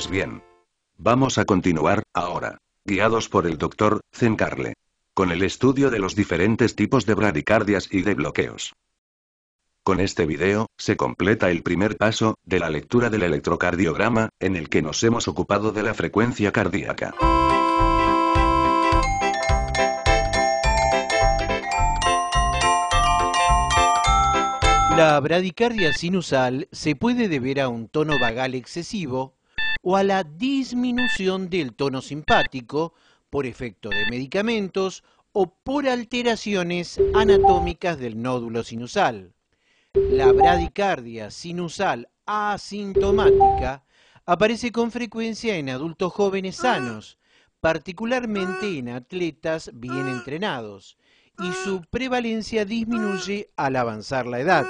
Pues bien. Vamos a continuar, ahora, guiados por el Dr. Zencarle, con el estudio de los diferentes tipos de bradicardias y de bloqueos. Con este video, se completa el primer paso, de la lectura del electrocardiograma, en el que nos hemos ocupado de la frecuencia cardíaca. La bradicardia sinusal se puede deber a un tono vagal excesivo o a la disminución del tono simpático por efecto de medicamentos o por alteraciones anatómicas del nódulo sinusal. La bradicardia sinusal asintomática aparece con frecuencia en adultos jóvenes sanos, particularmente en atletas bien entrenados, y su prevalencia disminuye al avanzar la edad.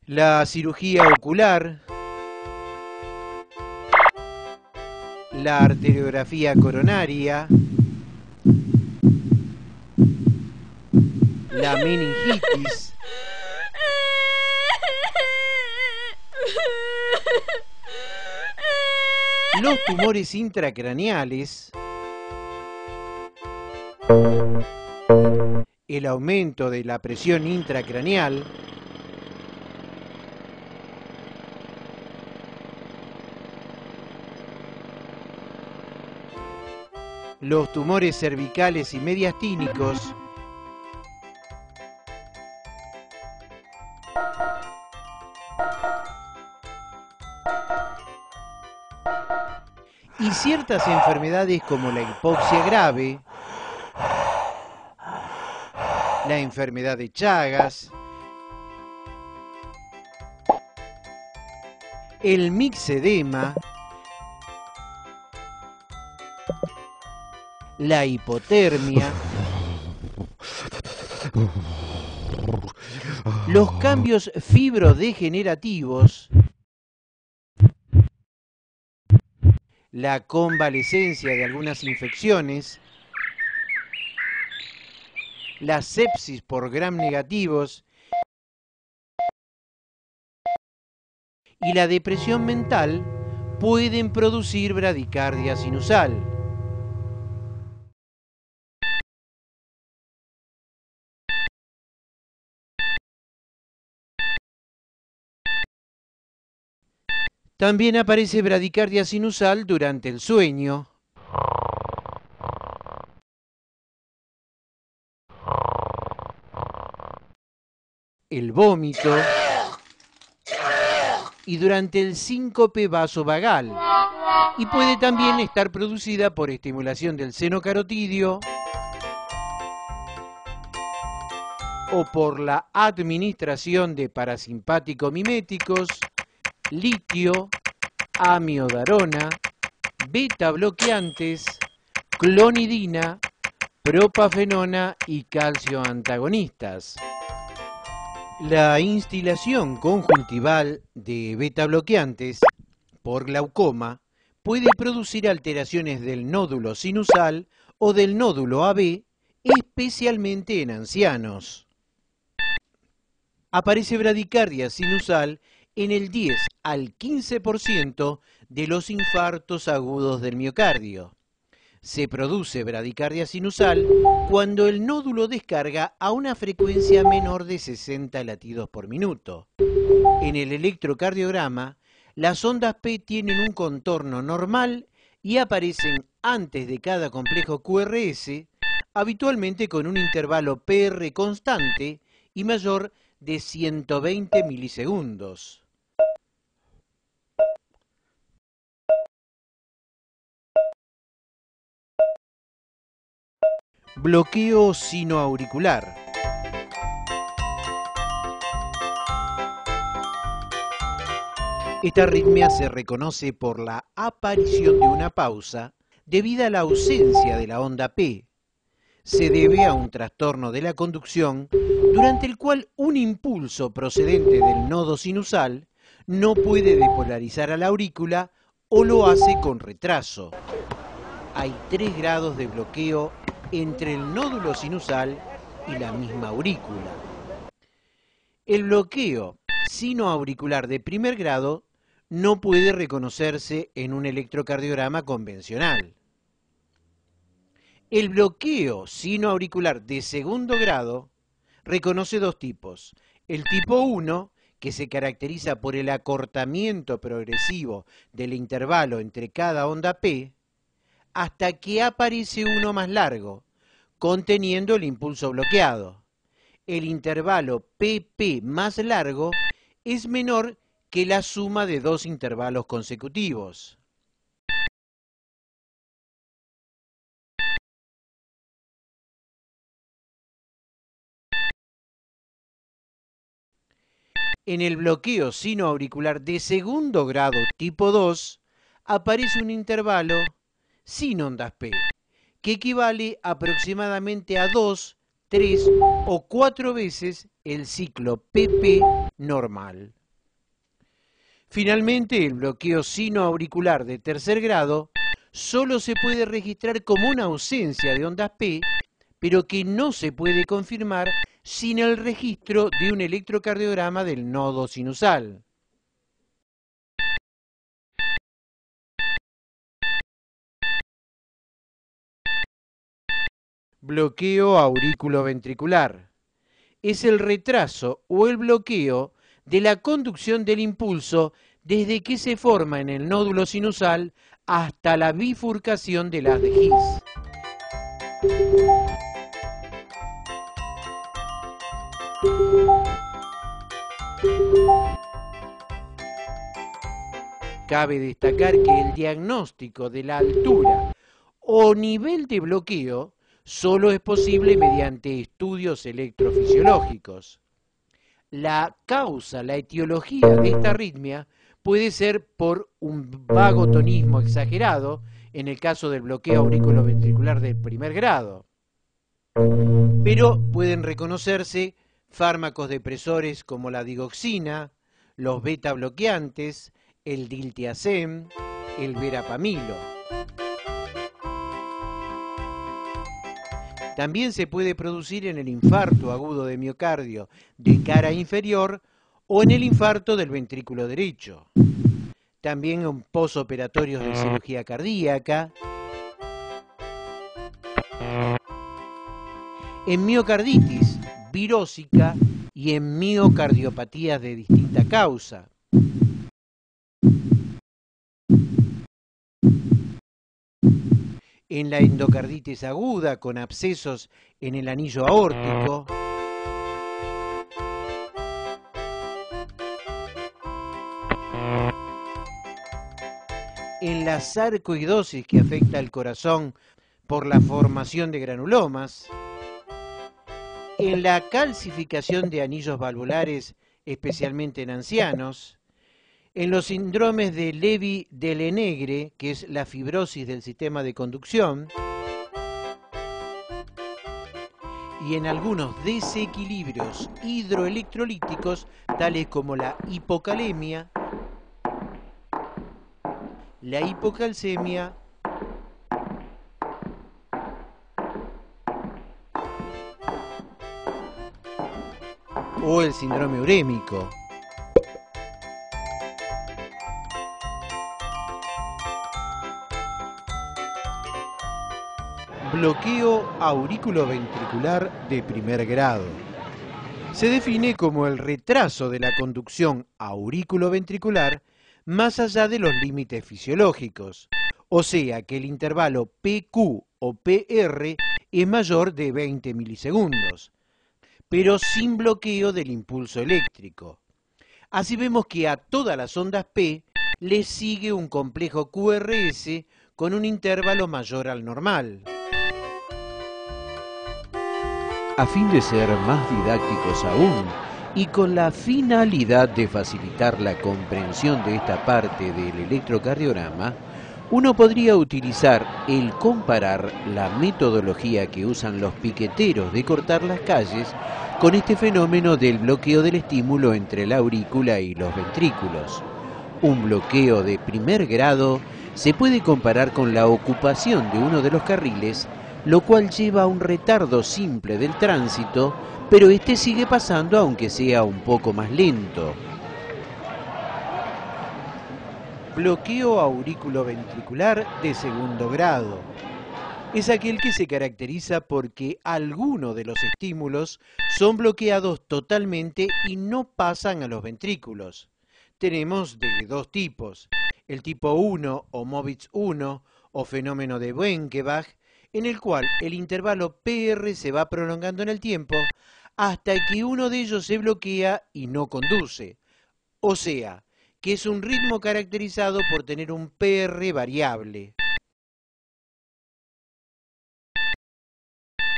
La cirugía ocular, la arteriografía coronaria, la meningitis, los tumores intracraneales, el aumento de la presión intracraneal, los tumores cervicales y mediastínicos, y ciertas enfermedades como la hipoxia grave, la enfermedad de Chagas, el mixedema, la hipotermia, los cambios fibrodegenerativos, la convalescencia de algunas infecciones, la sepsis por gram negativos y la depresión mental pueden producir bradicardia sinusal. También aparece bradicardia sinusal durante el sueño, el vómito y durante el síncope vasovagal, y puede también estar producida por estimulación del seno carotidio o por la administración de parasimpático miméticos, litio, amiodarona, beta bloqueantes, clonidina, propafenona y calcio antagonistas. La instilación conjuntival de beta bloqueantes por glaucoma puede producir alteraciones del nódulo sinusal o del nódulo AB, especialmente en ancianos. Aparece bradicardia sinusal en el 10 al 15% de los infartos agudos del miocardio. Se produce bradicardia sinusal cuando el nódulo descarga a una frecuencia menor de 60 latidos por minuto. En el electrocardiograma, las ondas P tienen un contorno normal y aparecen antes de cada complejo QRS, habitualmente con un intervalo PR constante y mayor de 120 milisegundos. Bloqueo sinoauricular. Esta arritmia se reconoce por la aparición de una pausa debido a la ausencia de la onda P. Se debe a un trastorno de la conducción durante el cual un impulso procedente del nodo sinusal no puede depolarizar a la aurícula o lo hace con retraso. Hay 3 grados de bloqueo entre el nódulo sinusal y la misma aurícula. El bloqueo sinoauricular de primer grado no puede reconocerse en un electrocardiograma convencional. El bloqueo sinoauricular de segundo grado reconoce dos tipos. El tipo 1, que se caracteriza por el acortamiento progresivo del intervalo entre cada onda P, hasta que aparece uno más largo, conteniendo el impulso bloqueado. El intervalo PP más largo es menor que la suma de dos intervalos consecutivos. En el bloqueo sinoauricular de segundo grado tipo 2 aparece un intervalo sin ondas P, que equivale aproximadamente a 2, 3 o 4 veces el ciclo PP normal. Finalmente, el bloqueo sinoauricular de tercer grado solo se puede registrar como una ausencia de ondas P, pero que no se puede confirmar sin el registro de un electrocardiograma del nodo sinusal. Bloqueo aurículo-ventricular. Es el retraso o el bloqueo de la conducción del impulso desde que se forma en el nódulo sinusal hasta la bifurcación del haz de His. Cabe destacar que el diagnóstico de la altura o nivel de bloqueo solo es posible mediante estudios electrofisiológicos. La causa, la etiología de esta arritmia puede ser por un vagotonismo exagerado, en el caso del bloqueo auriculoventricular del primer grado. Pero pueden reconocerse fármacos depresores como la digoxina, los beta bloqueantes, el diltiazem, el verapamilo. También se puede producir en el infarto agudo de miocardio de cara inferior o en el infarto del ventrículo derecho. También en posoperatorios de cirugía cardíaca, en miocarditis virósica y en miocardiopatías de distinta causa. En la endocarditis aguda con abscesos en el anillo aórtico, en la sarcoidosis que afecta al corazón por la formación de granulomas, en la calcificación de anillos valvulares, especialmente en ancianos, en los síndromes de Lévy-Delenegre, que es la fibrosis del sistema de conducción, y en algunos desequilibrios hidroelectrolíticos, tales como la hipocalemia, la hipocalcemia o el síndrome urémico. Bloqueo auriculoventricular de primer grado. Se define como el retraso de la conducción auriculoventricular más allá de los límites fisiológicos, o sea que el intervalo PQ o PR es mayor de 20 milisegundos, pero sin bloqueo del impulso eléctrico. Así vemos que a todas las ondas P le sigue un complejo QRS con un intervalo mayor al normal. A fin de ser más didácticos aún, y con la finalidad de facilitar la comprensión de esta parte del electrocardiograma, uno podría utilizar el comparar la metodología que usan los piqueteros de cortar las calles con este fenómeno del bloqueo del estímulo entre la aurícula y los ventrículos. Un bloqueo de primer grado se puede comparar con la ocupación de uno de los carriles, lo cual lleva a un retardo simple del tránsito, pero este sigue pasando aunque sea un poco más lento. Bloqueo auriculoventricular de segundo grado. Es aquel que se caracteriza porque algunos de los estímulos son bloqueados totalmente y no pasan a los ventrículos. Tenemos de dos tipos, el tipo 1 o Movitz 1 o fenómeno de Buengebach, en el cual el intervalo PR se va prolongando en el tiempo hasta que uno de ellos se bloquea y no conduce. O sea, que es un ritmo caracterizado por tener un PR variable.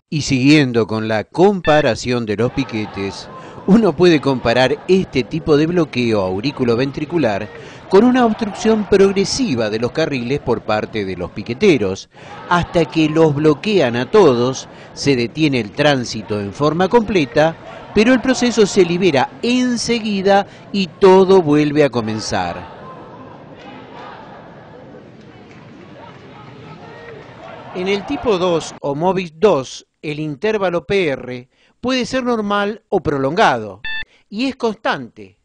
Y siguiendo con la comparación de los piquetes, uno puede comparar este tipo de bloqueo auriculoventricular con una obstrucción progresiva de los carriles por parte de los piqueteros, hasta que los bloquean a todos, se detiene el tránsito en forma completa, pero el proceso se libera enseguida y todo vuelve a comenzar. En el tipo 2 o Movitz 2, el intervalo PR puede ser normal o prolongado, y es constante.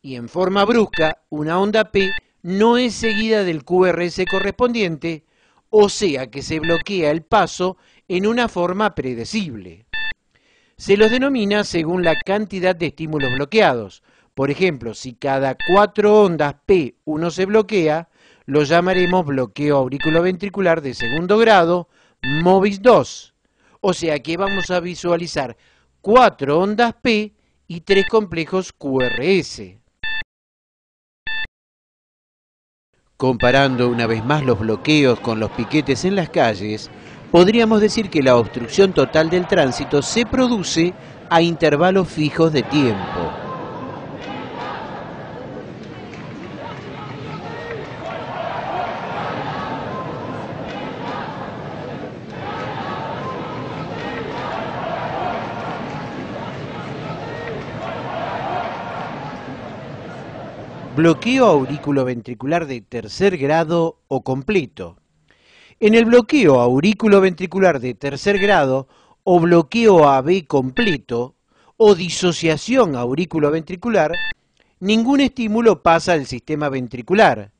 Y en forma brusca, una onda P no es seguida del QRS correspondiente, o sea que se bloquea el paso en una forma predecible. Se los denomina según la cantidad de estímulos bloqueados. Por ejemplo, si cada 4 ondas P uno se bloquea, lo llamaremos bloqueo auriculoventricular de segundo grado, Movitz 2. O sea que vamos a visualizar 4 ondas P y 3 complejos QRS. Comparando una vez más los bloqueos con los piquetes en las calles, podríamos decir que la obstrucción total del tránsito se produce a intervalos fijos de tiempo. Bloqueo auriculoventricular de tercer grado o completo. En el bloqueo auriculoventricular de tercer grado o bloqueo AB completo o disociación auriculoventricular, ningún estímulo pasa al sistema ventricular.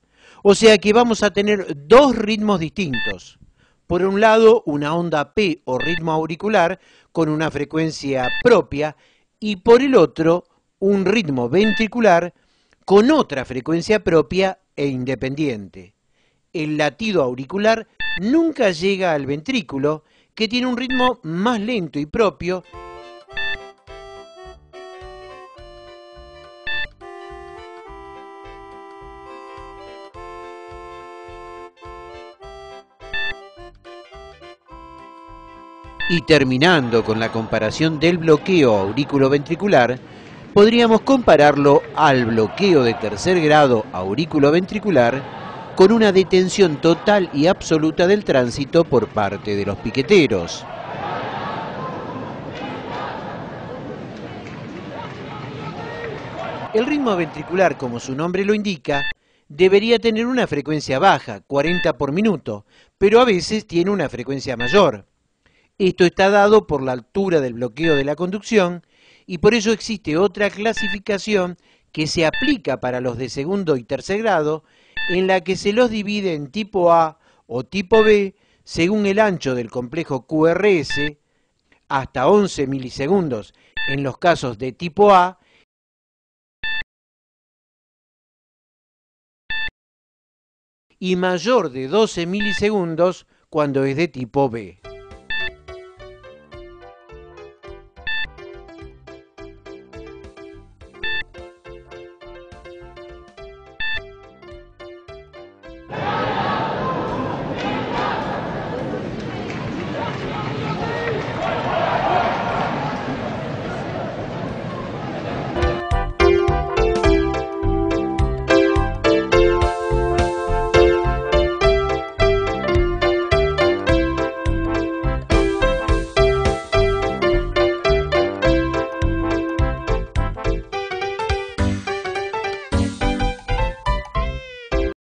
O sea que vamos a tener dos ritmos distintos. Por un lado, una onda P o ritmo auricular con una frecuencia propia y por el otro, un ritmo ventricular con otra frecuencia propia e independiente. El latido auricular nunca llega al ventrículo, que tiene un ritmo más lento y propio. Y terminando con la comparación del bloqueo auriculoventricular, podríamos compararlo al bloqueo de tercer grado auriculoventricular con una detención total y absoluta del tránsito por parte de los piqueteros. El ritmo ventricular, como su nombre lo indica, debería tener una frecuencia baja, 40 por minuto, pero a veces tiene una frecuencia mayor. Esto está dado por la altura del bloqueo de la conducción y por eso existe otra clasificación que se aplica para los de segundo y tercer grado, en la que se los divide en tipo A o tipo B según el ancho del complejo QRS, hasta 11 milisegundos en los casos de tipo A y mayor de 12 milisegundos cuando es de tipo B.